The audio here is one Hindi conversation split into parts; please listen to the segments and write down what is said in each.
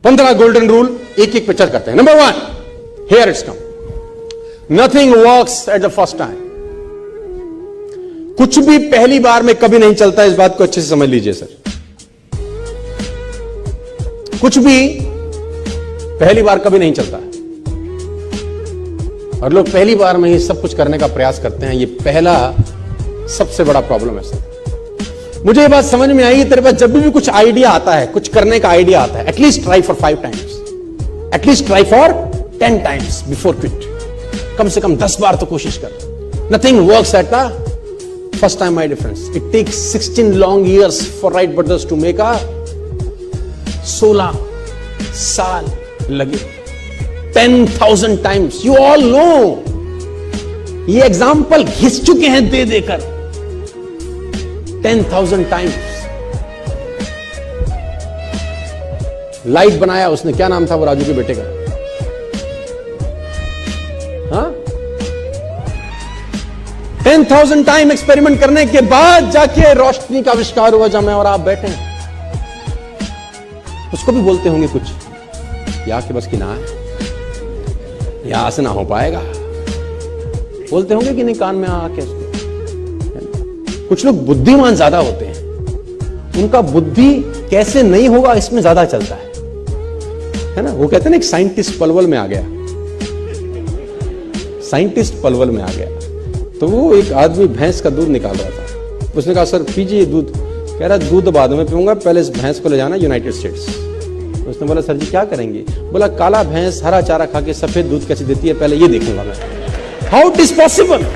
15 गोल्डन रूल एक एक पे चर्चा करते हैं। Number 1, here it's come, nothing works at the first time. कुछ भी पहली बार में कभी नहीं चलता, इस बात को अच्छे से समझ लीजिए सर। कुछ भी पहली बार कभी नहीं चलता है, और लोग पहली बार में ही सब कुछ करने का प्रयास करते हैं। ये पहला सबसे बड़ा प्रॉब्लम है सर। मुझे ये बात समझ में आई, तेरे पास जब भी कुछ आइडिया आता है, कुछ करने का आइडिया आता है, at least try for 5 times, at least try for 10 times before quit. कम से कम 10 बार तो कोशिश कर। Nothing works at the first time, my difference. It takes 16 long years for Wright brothers to make a 16 साल लगे, 10,000 टाइम्स। यू ऑल नो, ये एग्जाम्पल घिस चुके हैं दे देकर 10,000 टाइम्स। लाइट बनाया उसने, क्या नाम था वो राजू के बेटे का? हाँ, 10,000 टाइम एक्सपेरिमेंट करने के बाद जाके रोशनी का आविष्कार हुआ, जहां मैं और आप बैठे हैं। उसको भी बोलते होंगे कुछ, या के बस की ना है, यहां से ना हो पाएगा, बोलते होंगे कि नहीं कान में आके। कुछ लोग बुद्धिमान ज्यादा होते हैं, उनका बुद्धि कैसे नहीं होगा इसमें ज्यादा चलता है ना। वो कहते हैं ना, एक साइंटिस्ट पलवल में आ गया, साइंटिस्ट पलवल में आ गया, तो वो एक आदमी भैंस का दूध निकाल रहा था। उसने कहा सर पीजिए दूध। कह रहा दूध बाद में पीऊंगा, पहले इस भैंस को ले जाना यूनाइटेड स्टेट्स। उसने बोला सर जी क्या करेंगे? बोला काला भैंस हरा चारा खा के सफेद दूध कैसे देती है, पहले ये देखूंगा मैं। How it is possible,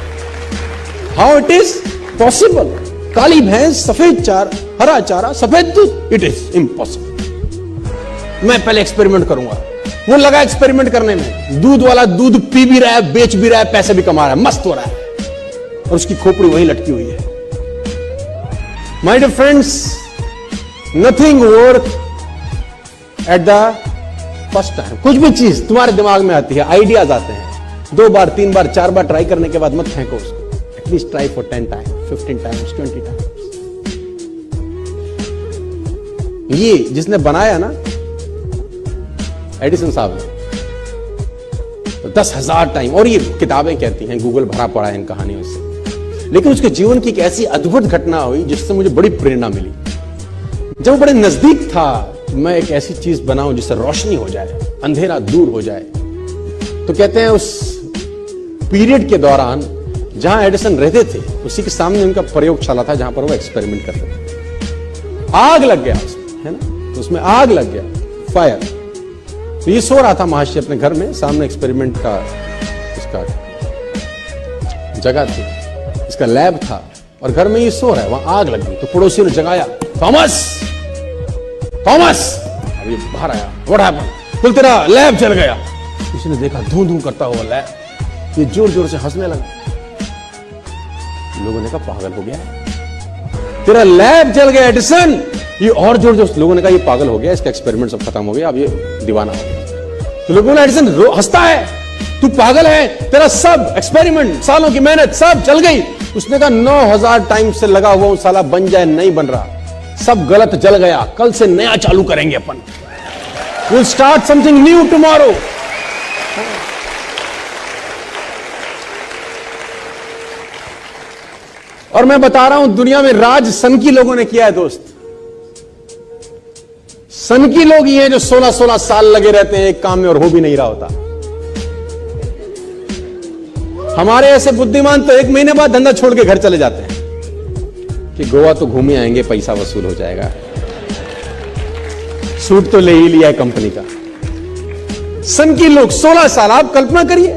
how it is possible, काली भैंस सफेद चारा, हरा चारा, सफेद दूध, इट इज इम्पॉसिबल। मैं पहले एक्सपेरिमेंट करूंगा। वो लगा एक्सपेरिमेंट करने में, दूध वाला दूध पी भी रहा है, बेच भी रहा है, पैसे भी कमा रहा है, मस्त हो रहा है, और उसकी खोपड़ी वहीं लटकी हुई है। My dear friends, nothing work at the first time. कुछ भी चीज तुम्हारे दिमाग में आती है, आइडियाज आते हैं, 2 बार 3 बार 4 बार ट्राई करने के बाद मत फेंको उसको। At least try for 10 times, 15 times, 20 times. ये जिसने बनाया ना, एडिसन साहब ने, तो 10,000 टाइम। और ये किताबें कहती हैं, गूगल भरा पड़ा है इन कहानियों से। लेकिन उसके जीवन की एक ऐसी अद्भुत घटना हुई जिससे मुझे बड़ी प्रेरणा मिली। जब वो बड़े नजदीक था, मैं एक ऐसी चीज बनाऊं जिससे रोशनी हो जाए, अंधेरा दूर हो जाए। तो कहते हैं उस पीरियड के दौरान जहां एडिसन रहते थे, उसी के सामने उनका प्रयोगशाला था जहां पर वो एक्सपेरिमेंट करते थे। आग लग गया उसमें, है ना, तो उसमें आग लग गया, फायर। तो ये सो रहा था महाशय अपने घर में, सामने एक्सपेरिमेंट का इसका जगह थी, इसका लैब था, और घर में ये सो रहा है, वहां आग लग गई। तो पड़ोसियों ने जगाया, थॉमस थॉमस। अब ये बाहर आया, व्हाट हैपेंड? बोल तेरा लैब जल गया। किसी ने देखा धू धू करता हुआ लैब, ये जोर जोर से हंसने लगा। लोगों ने कहा पागल हो गया है, तेरा लैब जल गया एडिसन। ये और जोर जोर, लोगों ने कहा ये पागल हो गया, इसका एक्सपेरिमेंट सब खत्म हो गया, अब ये दीवाना हो गया। तो लोगों ने, एडिसन हंसता है, तू पागल है, तेरा सब एक्सपेरिमेंट, सालों की मेहनत सब जल गई। उसने कहा 9,000 टाइम से लगा हुआ हूं, साला बन जाए, नहीं बन रहा, सब गलत जल गया, कल से नया चालू करेंगे अपन। Will start something new tomorrow. और मैं बता रहा हूं, दुनिया में राज सनकी लोगों ने किया है दोस्त। सनकी लोग ये हैं जो 16-16 साल लगे रहते हैं एक काम में और हो भी नहीं रहा होता। हमारे ऐसे बुद्धिमान तो 1 महीने बाद धंधा छोड़ के घर चले जाते हैं कि गोवा तो घूमे आएंगे, पैसा वसूल हो जाएगा, सूट तो ले ही लिया है कंपनी का। सनकी लोग 16 साल, आप कल्पना करिए।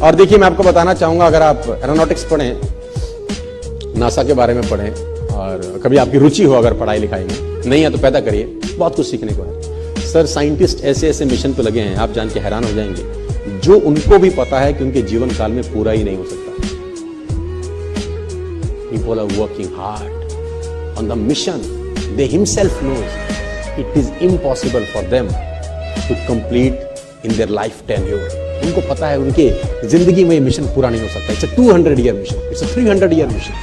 और देखिए, मैं आपको बताना चाहूंगा, अगर आप एरोनॉटिक्स पढ़ें, नासा के बारे में पढ़ें, और कभी आपकी रुचि हो अगर पढ़ाई लिखाई में, नहीं है तो पैदा करिए, बहुत कुछ सीखने को है। सर साइंटिस्ट ऐसे ऐसे मिशन पे लगे हैं, आप जान के हैरान हो जाएंगे, जो उनको भी पता है कि उनके जीवन काल में पूरा ही नहीं हो सकता। People are working hard on the mission. They himself knows it is impossible for them to complete in their life tenure. उनको पता है उनके जिंदगी में ये मिशन पूरा नहीं हो सकता। It's a 200-year mission. It's a 300-year mission.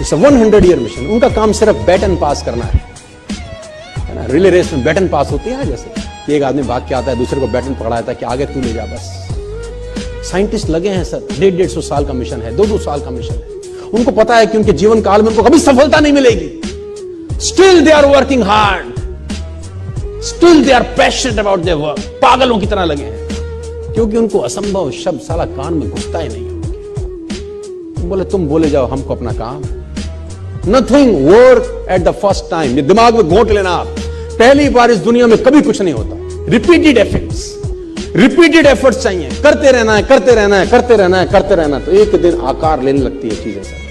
It's a 100-year mission. उनका काम सिर्फ बैटन पास करना है ना, रिले रेस में बैटन पास होती है जैसे कि एक आदमी भाग के आता है, दूसरे को बैटन पकड़ाता है कि आगे तू ले जा बस। साइंटिस्ट लगे हैं सर, 150 साल का मिशन है, 2 साल का मिशन है। उनको पता है कि उनके जीवन काल में उनको कभी सफलता नहीं मिलेगी। Still they are working hard, still they are passionate about their work. पागलों की तरह लगे हैं, क्योंकि उनको असंभव शब्द साला कान में घुसता ही नहीं। बोले तुम बोले जाओ, हमको अपना काम। Nothing work at the first time. ये दिमाग में घोट लेना आप, पहली बार इस दुनिया में कभी कुछ नहीं होता। रिपीटेड एफर्ट्स चाहिए, करते रहना है, करते रहना है, करते रहना है, करते रहना है, तो एक दिन आकार लेने लगती है चीजें सर।